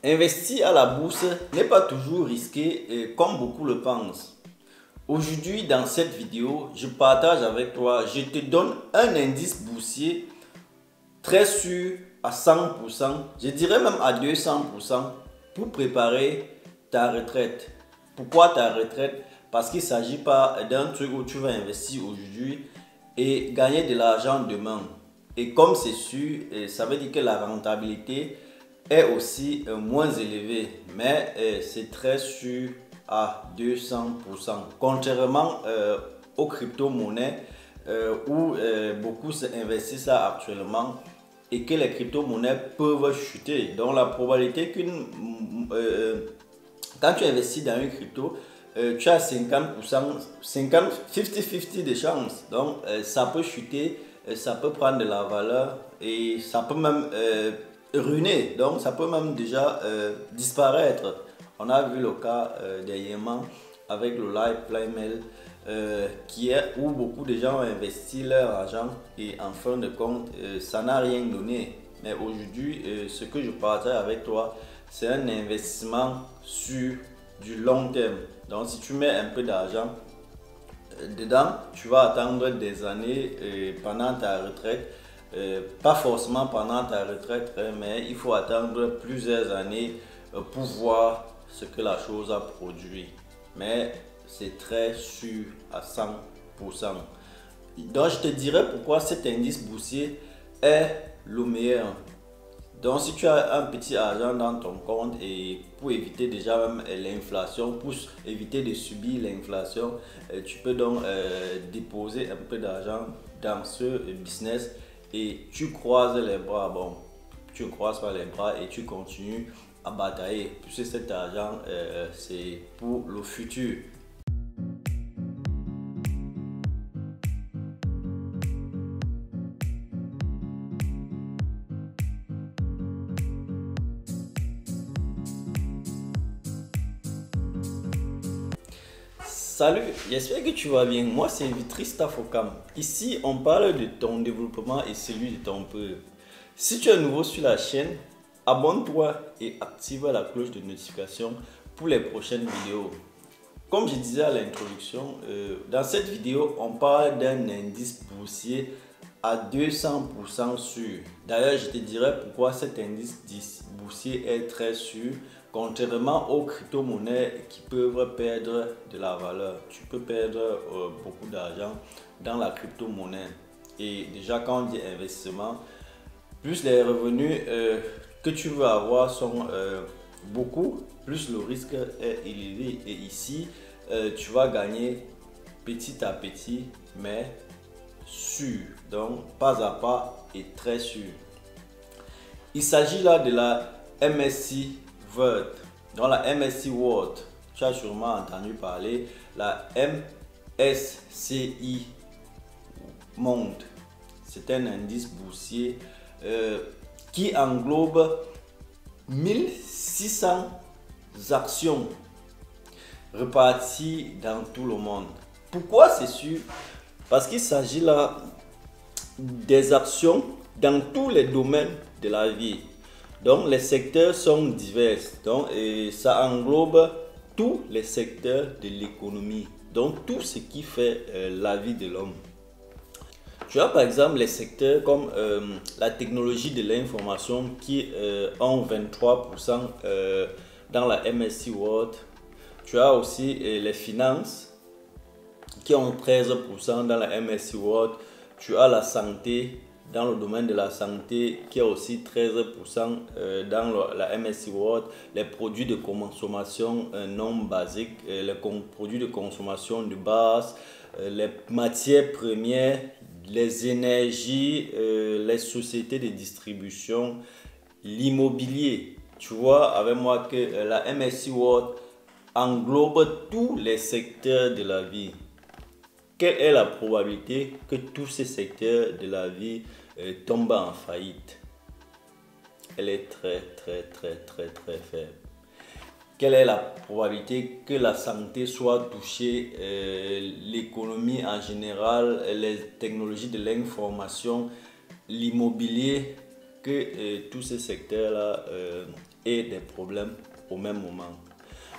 Investir à la bourse n'est pas toujours risqué comme beaucoup le pensent. Aujourd'hui, dans cette vidéo, je partage avec toi, je te donne un indice boursier très sûr à 100%, je dirais même à 200% pour préparer ta retraite. Pourquoi ta retraite? Parce qu'il ne s'agit pas d'un truc où tu vas investir aujourd'hui et gagner de l'argent demain. Et comme c'est sûr, ça veut dire que la rentabilité est aussi moins élevée, mais c'est très sûr à 200%. Contrairement aux crypto-monnaies où beaucoup investissent là actuellement et que les crypto-monnaies peuvent chuter. Donc la probabilité qu'une quand tu investis dans une crypto, tu as 50%, 50 de chance. Donc ça peut chuter, ça peut prendre de la valeur et ça peut même ruiner. Donc ça peut même déjà disparaître. On a vu le cas dernièrement avec le Live Playmail qui est où beaucoup de gens ont investi leur argent et en fin de compte ça n'a rien donné. Mais aujourd'hui ce que je partage avec toi, c'est un investissement sur du long terme. Donc si tu mets un peu d'argent dedans, tu vas attendre des années pendant ta retraite. Pas forcément pendant ta retraite, mais il faut attendre plusieurs années pour voir ce que la chose a produit. Mais c'est très sûr à 100%. Donc je te dirai pourquoi cet indice boursier est le meilleur. Donc si tu as un petit argent dans ton compte et pour éviter déjà même l'inflation, pour éviter de subir l'inflation, tu peux donc déposer un peu d'argent dans ce business et tu croises les bras. Bon, tu ne croises pas les bras et tu continues à batailler puisque cet argent c'est pour le futur. Salut, j'espère que tu vas bien. Moi, c'est Vitry Stafokam. Ici, on parle de ton développement et celui de ton peuple. Si tu es nouveau sur la chaîne, abonne-toi et active la cloche de notification pour les prochaines vidéos. Comme je disais à l'introduction, dans cette vidéo, on parle d'un indice boursier à 200% sûr. D'ailleurs, je te dirai pourquoi cet indice boursier est très sûr, contrairement aux crypto-monnaies qui peuvent perdre de la valeur. Tu peux perdre beaucoup d'argent dans la crypto-monnaie. Et déjà, quand on dit investissement, plus les revenus que tu veux avoir sont beaucoup, plus le risque est élevé. Et ici, tu vas gagner petit à petit, mais sûr. Donc, pas à pas et très sûr. Il s'agit là de la MSCI World. Dans la MSCI World, tu as sûrement entendu parler, la MSCI Monde. C'est un indice boursier qui englobe 1600 actions réparties dans tout le monde. Pourquoi c'est sûr? Parce qu'il s'agit là des actions dans tous les domaines de la vie. Donc les secteurs sont divers. Donc ça englobe tous les secteurs de l'économie. Donc tout ce qui fait la vie de l'homme. Tu as par exemple les secteurs comme la technologie de l'information qui ont 23% dans la MSCI World. Tu as aussi les finances qui ont 13% dans la MSCI World. Tu as la santé dans le domaine de la santé qui a aussi 13% dans la MSCI World. Les produits de consommation non basiques, les produits de consommation de base, les matières premières, les énergies, les sociétés de distribution, l'immobilier. Tu vois avec moi que la MSCI World englobe tous les secteurs de la vie. Quelle est la probabilité que tous ces secteurs de la vie tombent en faillite? Elle est très faible. Quelle est la probabilité que la santé soit touchée, l'économie en général, les technologies de l'information, l'immobilier, que tous ces secteurs-là et des problèmes au même moment.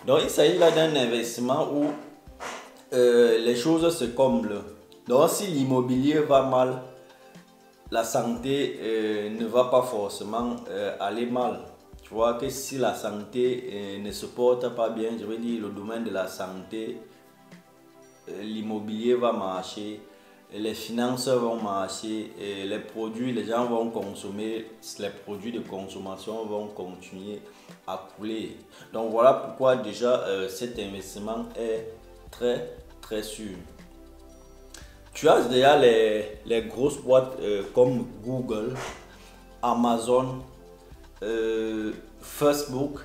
Donc il s'agit là d'un investissement où les choses se comblent. Donc si l'immobilier va mal, la santé ne va pas forcément aller mal. Tu vois que si la santé ne se porte pas bien, je veux dire le domaine de la santé, l'immobilier va marcher, les finances vont marcher, et les produits, les gens vont consommer, les produits de consommation vont continuer à couler. Donc voilà pourquoi déjà cet investissement est très sûr. Tu as déjà les grosses boîtes comme Google, Amazon, Facebook.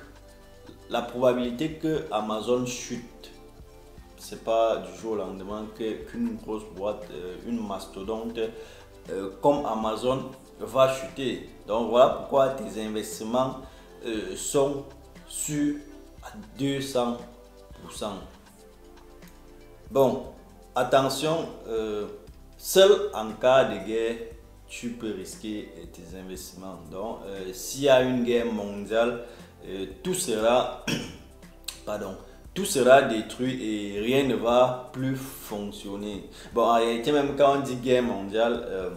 La probabilité que Amazon chute, c'est pas du jour au lendemain qu'une grosse boîte, une mastodonte comme Amazon va chuter. Donc voilà pourquoi tes investissements sont sûrs à 200%. Bon, attention, seul en cas de guerre, tu peux risquer tes investissements. Donc, s'il y a une guerre mondiale, tout sera, pardon, tout sera détruit et rien ne va plus fonctionner. Bon, en réalité, même quand on dit guerre mondiale,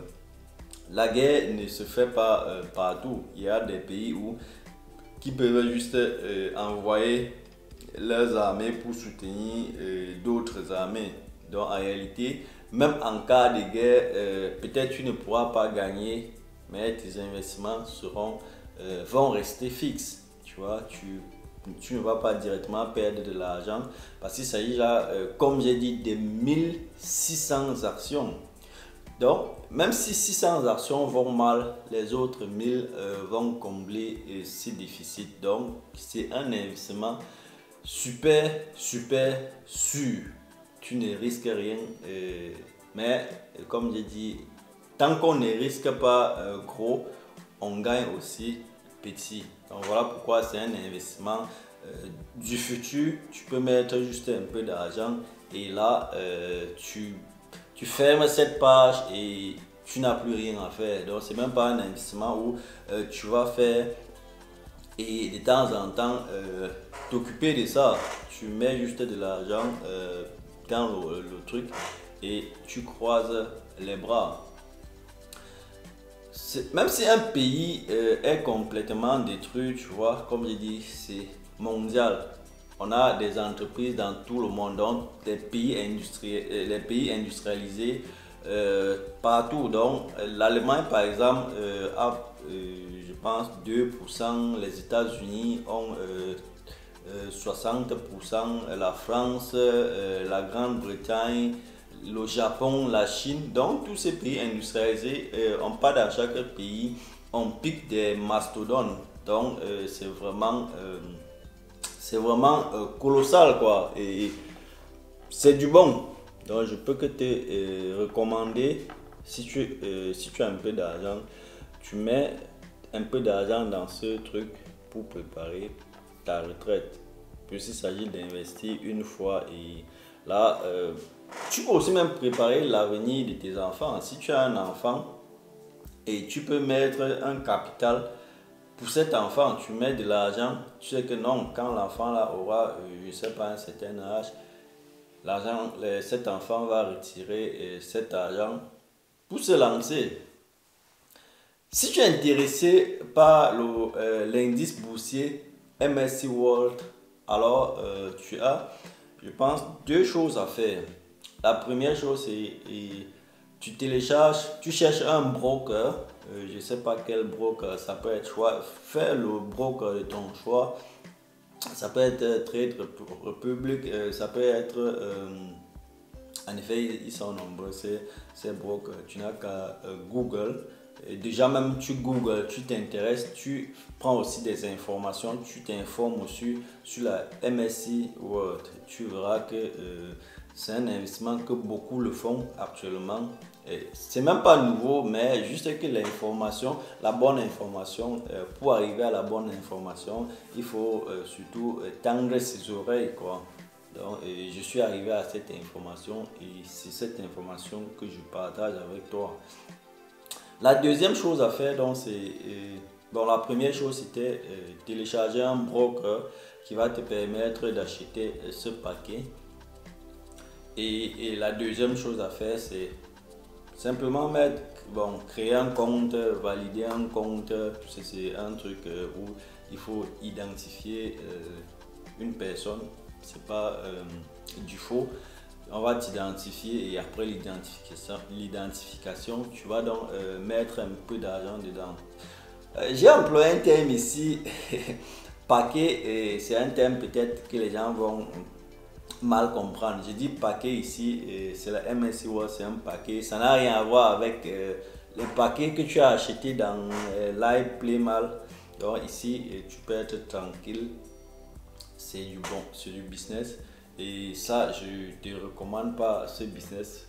la guerre ne se fait pas partout. Il y a des pays qui peuvent juste envoyer leurs armées pour soutenir d'autres armées. Donc en réalité, même en cas de guerre, peut-être tu ne pourras pas gagner, mais tes investissements vont rester fixes. Tu vois, tu ne vas pas directement perdre de l'argent parce qu'il s'agit là, comme j'ai dit, de 1600 actions. Donc, même si 600 actions vont mal, les autres 1000 vont combler ces déficits. Donc, c'est un investissement super sûr. Tu ne risques rien. Mais, comme j'ai dit, tant qu'on ne risque pas gros, on gagne aussi petit. Donc, voilà pourquoi c'est un investissement du futur. Tu peux mettre juste un peu d'argent et là, tu fermes cette page et tu n'as plus rien à faire. Donc, c'est même pas un investissement où tu vas faire et de temps en temps t'occuper de ça. Tu mets juste de l'argent dans le truc et tu croises les bras. Même si un pays est complètement détruit, tu vois, comme je dis, c'est mondial. On a des entreprises dans tout le monde, donc les pays industrialisés partout. Donc l'Allemagne par exemple a, je pense, 2%, les États-Unis ont 60%, la France, la Grande-Bretagne, le Japon, la Chine. Donc tous ces pays industrialisés, on part dans chaque pays, on pique des mastodontes. Donc c'est vraiment colossal quoi, et c'est du bon. Donc je peux que te recommander, si tu as un peu d'argent, tu mets un peu d'argent dans ce truc pour préparer ta retraite. Puisqu'il s'agit d'investir une fois et là, tu peux aussi même préparer l'avenir de tes enfants. Si tu as un enfant et tu peux mettre un capital pour cet enfant, tu mets de l'argent, tu sais que non, quand l'enfant là aura, je ne sais pas, un certain âge, cet enfant va retirer cet argent pour se lancer. Si tu es intéressé par l'indice boursier MSCI World, alors tu as, je pense, deux choses à faire. La première chose, c'est tu cherches un broker, je ne sais pas quel broker, ça peut être fais le broker de ton choix, ça peut être Trade Republic, ça peut être, en effet, ils sont nombreux, ces brokers, tu n'as qu'à Google. Et déjà même tu Google, tu t'intéresses, tu prends aussi des informations, tu t'informes aussi sur la MSCI World. Tu verras que c'est un investissement que beaucoup le font actuellement. C'est même pas nouveau, mais juste que l'information, la bonne information, pour arriver à la bonne information, il faut surtout tendre ses oreilles, quoi. Donc, je suis arrivé à cette information et c'est cette information que je partage avec toi. La deuxième chose à faire, donc, c'est Bon, la première chose, c'était télécharger un broker qui va te permettre d'acheter ce paquet. Et la deuxième chose à faire, c'est simplement créer un compte, valider un compte. C'est un truc où il faut identifier une personne. C'est pas du faux. On va t'identifier et après l'identification, tu vas donc mettre un peu d'argent dedans. J'ai employé un terme ici, paquet, et c'est un terme peut-être que les gens vont mal comprendre. Je dis paquet ici, c'est la MSC World, c'est un paquet. Ça n'a rien à voir avec les paquets que tu as acheté dans Live Play Mal. Donc ici, tu peux être tranquille. C'est du bon, c'est du business. Et ça, je ne te recommande pas ce business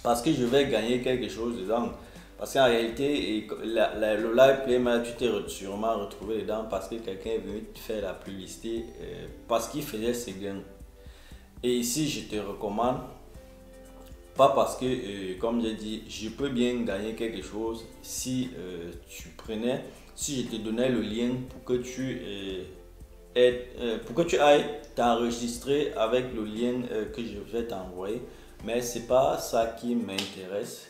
parce que je vais gagner quelque chose dedans. Parce qu'en réalité, le live play, tu t'es sûrement retrouvé dedans parce que quelqu'un est venu te faire la publicité parce qu'il faisait ses gains. Et ici, je te recommande, pas parce que, comme j'ai dit, je peux bien gagner quelque chose si si je te donnais le lien pour que tu ailles t'enregistrer avec le lien que je vais t'envoyer. Mais c'est pas ça qui m'intéresse.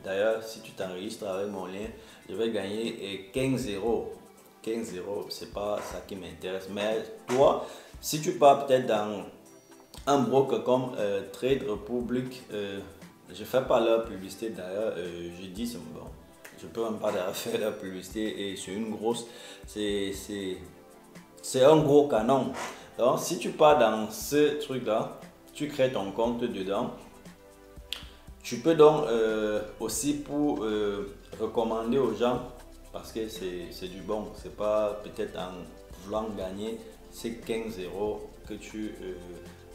D'ailleurs, si tu t'enregistres avec mon lien, je vais gagner 15 euros. 15 euros, c'est pas ça qui m'intéresse. Mais toi, si tu pars peut-être dans un broker comme Trade Republic, je fais pas leur publicité d'ailleurs. Je dis, bon, je peux même pas faire leur publicité et c'est une grosse, c'est un gros canon. Donc, si tu pars dans ce truc-là, tu crées ton compte dedans. Tu peux donc aussi pour recommander aux gens, parce que c'est du bon, c'est pas peut-être en voulant gagner ces 15 euros que tu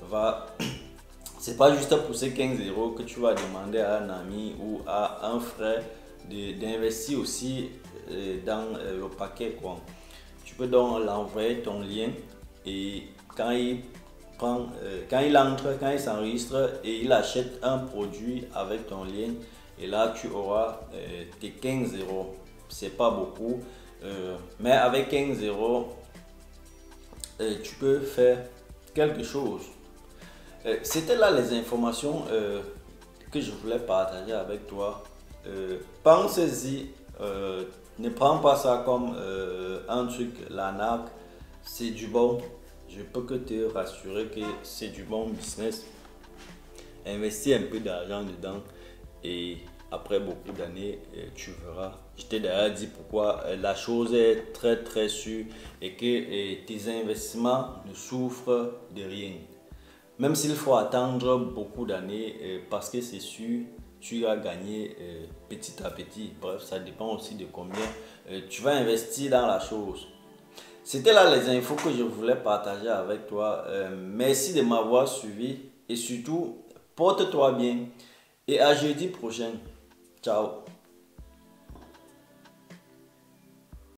vas. C'est pas juste pour ces 15 euros que tu vas demander à un ami ou à un frère d'investir aussi dans le paquet, quoi. Tu peux donc l'envoyer ton lien et quand il quand il s'enregistre et il achète un produit avec ton lien, et là tu auras tes 15 euros. C'est pas beaucoup, mais avec 15 euros, tu peux faire quelque chose. C'était là les informations que je voulais partager avec toi. Pense-y, ne prends pas ça comme un truc, l'arnaque, c'est du bon. Je peux que te rassurer que c'est du bon business. Investis un peu d'argent dedans et après beaucoup d'années, tu verras. Je t'ai d'ailleurs dit pourquoi la chose est très très sûre et que tes investissements ne souffrent de rien. Même s'il faut attendre beaucoup d'années parce que c'est sûr, tu as gagné petit à petit. Bref, ça dépend aussi de combien tu vas investir dans la chose. C'était là les infos que je voulais partager avec toi. Merci de m'avoir suivi et surtout, porte-toi bien et à jeudi prochain. Ciao.